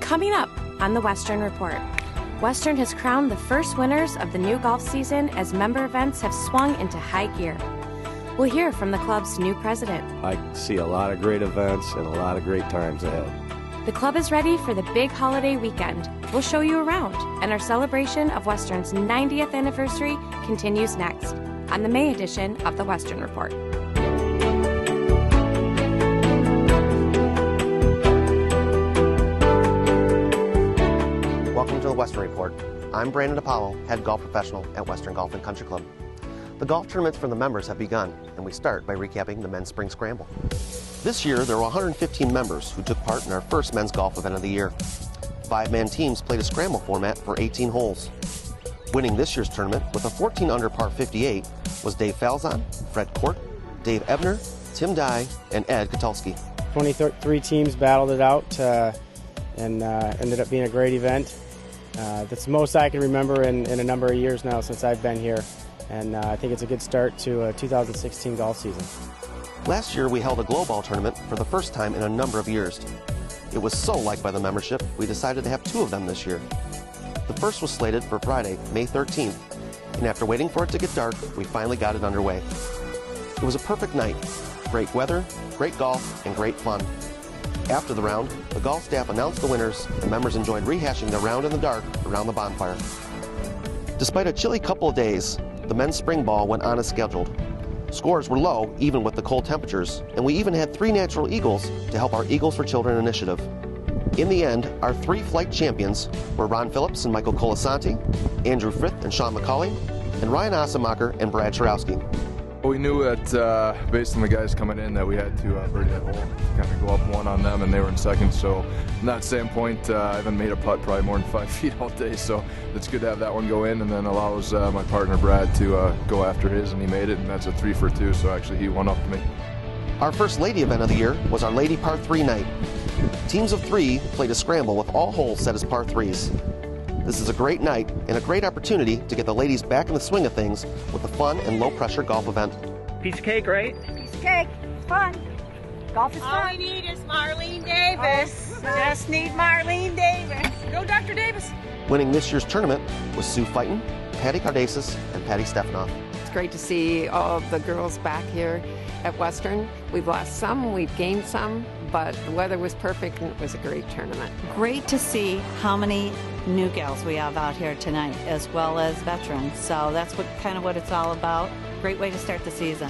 Coming up on the Western Report, Western has crowned the first winners of the new golf season as member events have swung into high gear. We'll hear from the club's new president. I see a lot of great events and a lot of great times ahead. The club is ready for the big holiday weekend. We'll show you around, and our celebration of Western's 90th anniversary continues next on the May edition of the Western Report. Welcome to the Western Report. I'm Brandon Apollo, head golf professional at Western Golf and Country Club. The golf tournaments for the members have begun, and we start by recapping the men's spring scramble. This year, there were 115 members who took part in our first men's golf event of the year. 5-man teams played a scramble format for 18 holes. Winning this year's tournament with a 14-under par 58 was Dave Falzon, Fred Court, Dave Ebner, Tim Dye, and Ed Kotulski. 23 teams battled it out and ended up being a great event. That's the most I can remember in a number of years now since I've been here. And I think it's a good start to a 2016 golf season. Last year, we held a glow ball tournament for the first time in a number of years. It was so liked by the membership, we decided to have 2 of them this year. The first was slated for Friday, May 13th, and after waiting for it to get dark, we finally got it underway. It was a perfect night. Great weather, great golf, and great fun. After the round, the golf staff announced the winners, and members enjoyed rehashing the round in the dark around the bonfire. Despite a chilly couple of days, the men's spring ball went on as scheduled. Scores were low, even with the cold temperatures, and we even had 3 natural eagles to help our Eagles for Children initiative. In the end, our 3 flight champions were Ron Phillips and Michael Colasanti, Andrew Frith and Sean McCauley, and Ryan Osemacher and Brad Sharowski. We knew that based on the guys coming in that we had to birdie that hole, kind of go up 1 on them, and they were in second. So from that standpoint, I haven't made a putt probably more than 5 feet all day. So it's good to have that one go in, and then allows my partner Brad to go after his, and he made it, and that's a 3 for 2. So actually he won up to me. Our first lady event of the year was our Lady Par 3 night. Teams of 3 played a scramble with all holes set as par 3s. This is a great night and a great opportunity to get the ladies back in the swing of things with a fun and low-pressure golf event. Piece of cake, right? Piece of cake. It's fun. Golf is fun. All we need is Marlene Davis. Just need Marlene Davis. Go, Dr. Davis. Winning this year's tournament was Sue Fighton, Patty Cardasis, and Patty Stefanoff. It's great to see all of the girls back here at Western. We've lost some, we've gained some, but the weather was perfect and it was a great tournament. Great to see how many new gals we have out here tonight, as well as veterans. So that's what it's all about. Great way to start the season.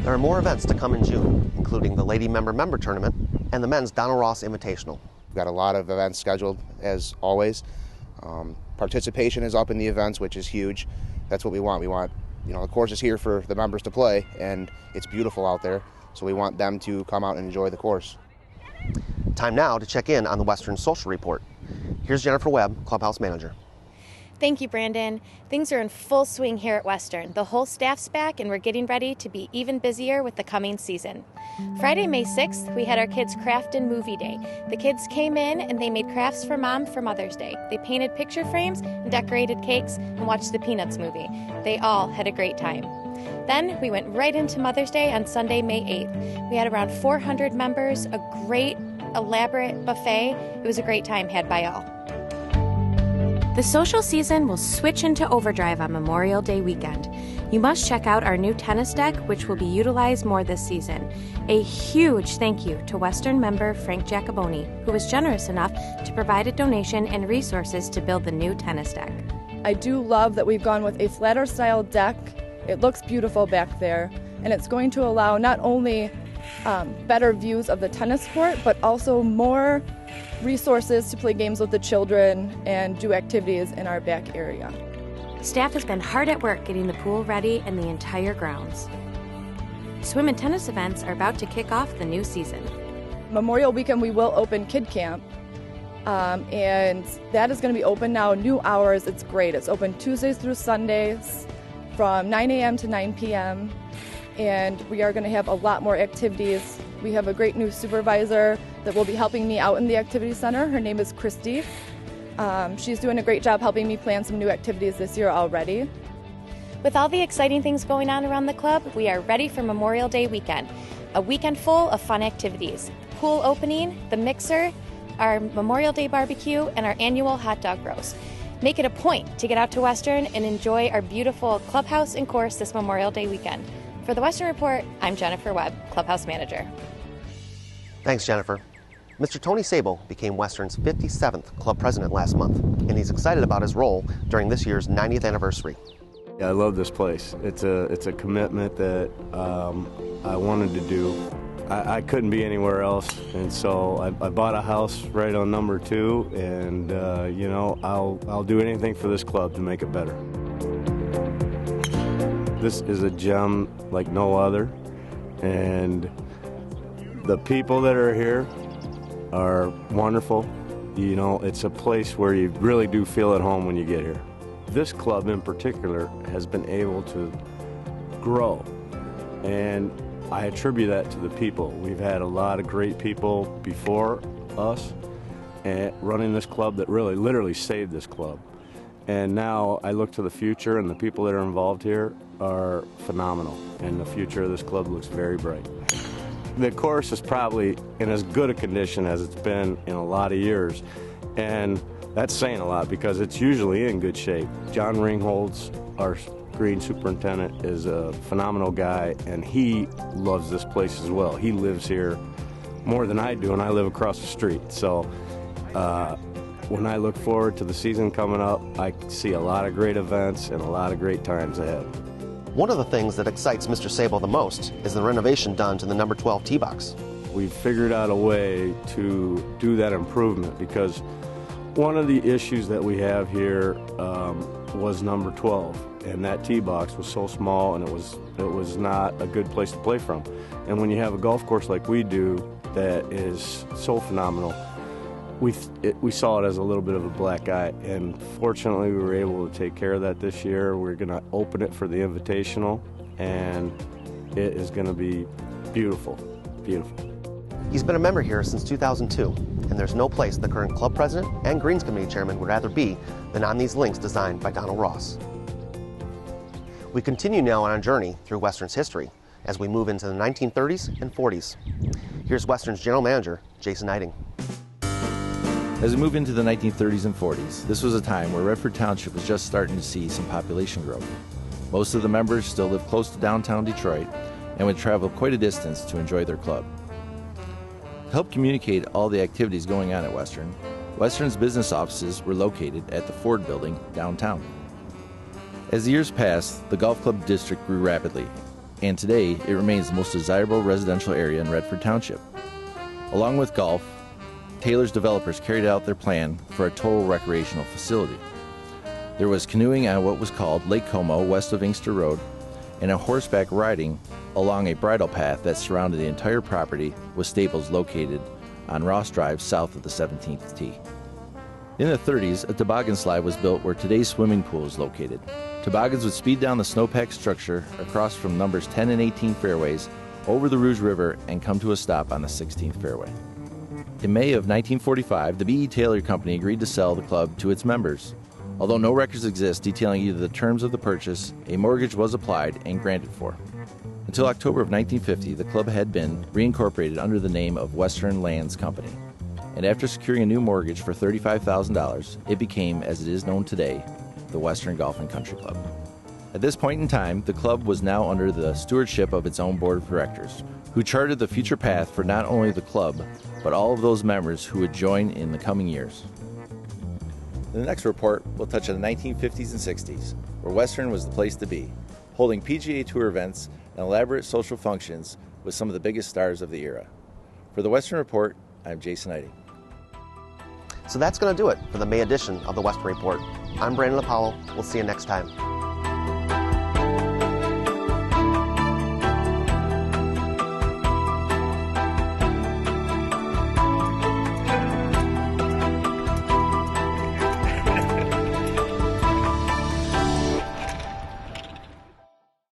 There are more events to come in June, including the Lady Member Tournament and the Men's Donald Ross Invitational. We've got a lot of events scheduled, as always. Participation is up in the events, which is huge. That's what we want. We want, the course is here for the members to play, and it's beautiful out there. So we want them to come out and enjoy the course. Time now to check in on the Western Social Report. Here's Jennifer Webb, Clubhouse Manager. Thank you, Brandon. Things are in full swing here at Western. The whole staff's back, and we're getting ready to be even busier with the coming season. Friday, May 6th, we had our kids' craft and movie day. The kids came in and they made crafts for Mom for Mother's Day. They painted picture frames and decorated cakes and watched the Peanuts movie. They all had a great time. Then we went right into Mother's Day on Sunday, May 8th. We had around 400 members, a great elaborate buffet. It was a great time had by all. The social season will switch into overdrive on Memorial Day weekend. You must check out our new tennis deck, which will be utilized more this season. A huge thank you to Western member Frank Giacoboni, who was generous enough to provide a donation and resources to build the new tennis deck. I do love that we've gone with a flatter style deck. It looks beautiful back there, and it's going to allow not only better views of the tennis court, but also more resources to play games with the children and do activities in our back area. Staff has been hard at work getting the pool ready and the entire grounds. Swim and tennis events are about to kick off the new season. Memorial Weekend we will open Kid Camp, and that is going to be open now, new hours. It's great. It's open Tuesdays through Sundays from 9 a.m. to 9 p.m. and we are going to have a lot more activities. We have a great new supervisor that will be helping me out in the activity center. Her name is Christy. She's doing a great job helping me plan some new activities this year already. With all the exciting things going on around the club, we are ready for Memorial Day weekend. A weekend full of fun activities. Pool opening, the mixer, our Memorial Day barbecue, and our annual hot dog roast. Make it a point to get out to Western and enjoy our beautiful clubhouse and course this Memorial Day weekend. For the Western Report, I'm Jennifer Webb, Clubhouse Manager. Thanks, Jennifer. Mr. Tony Sabo became Western's 57th club president last month, and he's excited about his role during this year's 90th anniversary. Yeah, I love this place. It's a commitment that I wanted to do. I couldn't be anywhere else, and so I bought a house right on number 2, and you know, I'll do anything for this club to make it better. This is a gem like no other, and the people that are here are wonderful. You know, it's a place where you really do feel at home when you get here. This club in particular has been able to grow, and I attribute that to the people. We've had a lot of great people before us running this club that really literally saved this club. And now I look to the future, and the people that are involved here are phenomenal, and the future of this club looks very bright. The course is probably in as good a condition as it's been in a lot of years, and that's saying a lot because it's usually in good shape. John Ringholz, our green superintendent, is a phenomenal guy, and he loves this place as well. He lives here more than I do, and I live across the street. So when I look forward to the season coming up, I see a lot of great events and a lot of great times ahead. One of the things that excites Mr. Sabo the most is the renovation done to the number 12 tee box. We've figured out a way to do that improvement because one of the issues that we have here was number 12, and that tee box was so small, and it was not a good place to play from. And when you have a golf course like we do that is so phenomenal, we saw it as a little bit of a black eye, and fortunately we were able to take care of that this year. We're going to open it for the Invitational, and it is going to be beautiful, beautiful. He's been a member here since 2002, and there's no place the current club president and Greens Committee chairman would rather be than on these links designed by Donald Ross. We continue now on our journey through Western's history as we move into the 1930s and 40s. Here's Western's general manager, Jason Eiting. As we move into the 1930s and 40s, this was a time where Redford Township was just starting to see some population growth. Most of the members still lived close to downtown Detroit and would travel quite a distance to enjoy their club. To help communicate all the activities going on at Western, Western's business offices were located at the Ford Building downtown. As the years passed, the golf club district grew rapidly, and today it remains the most desirable residential area in Redford Township. Along with golf, Taylor's developers carried out their plan for a total recreational facility. There was canoeing on what was called Lake Como west of Inkster Road, and a horseback riding along a bridle path that surrounded the entire property with stables located on Ross Drive south of the 17th tee. In the 30s, a toboggan slide was built where today's swimming pool is located. Toboggans would speed down the snowpack structure across from numbers 10 and 18 fairways over the Rouge River and come to a stop on the 16th fairway. In May of 1945, the B.E. Taylor Company agreed to sell the club to its members. Although no records exist detailing either the terms of the purchase, a mortgage was applied and granted for. Until October of 1950, the club had been reincorporated under the name of Western Lands Company. And after securing a new mortgage for $35,000, it became, as it is known today, the Western Golf and Country Club. At this point in time, the club was now under the stewardship of its own board of directors, who charted the future path for not only the club, but all of those members who would join in the coming years. In the next report, we'll touch on the 1950s and 60s, where Western was the place to be, holding PGA Tour events and elaborate social functions with some of the biggest stars of the era. For the Western Report, I'm Jason Eiting. So that's going to do it for the May edition of the Western Report. I'm Brandon Apollo. We'll see you next time.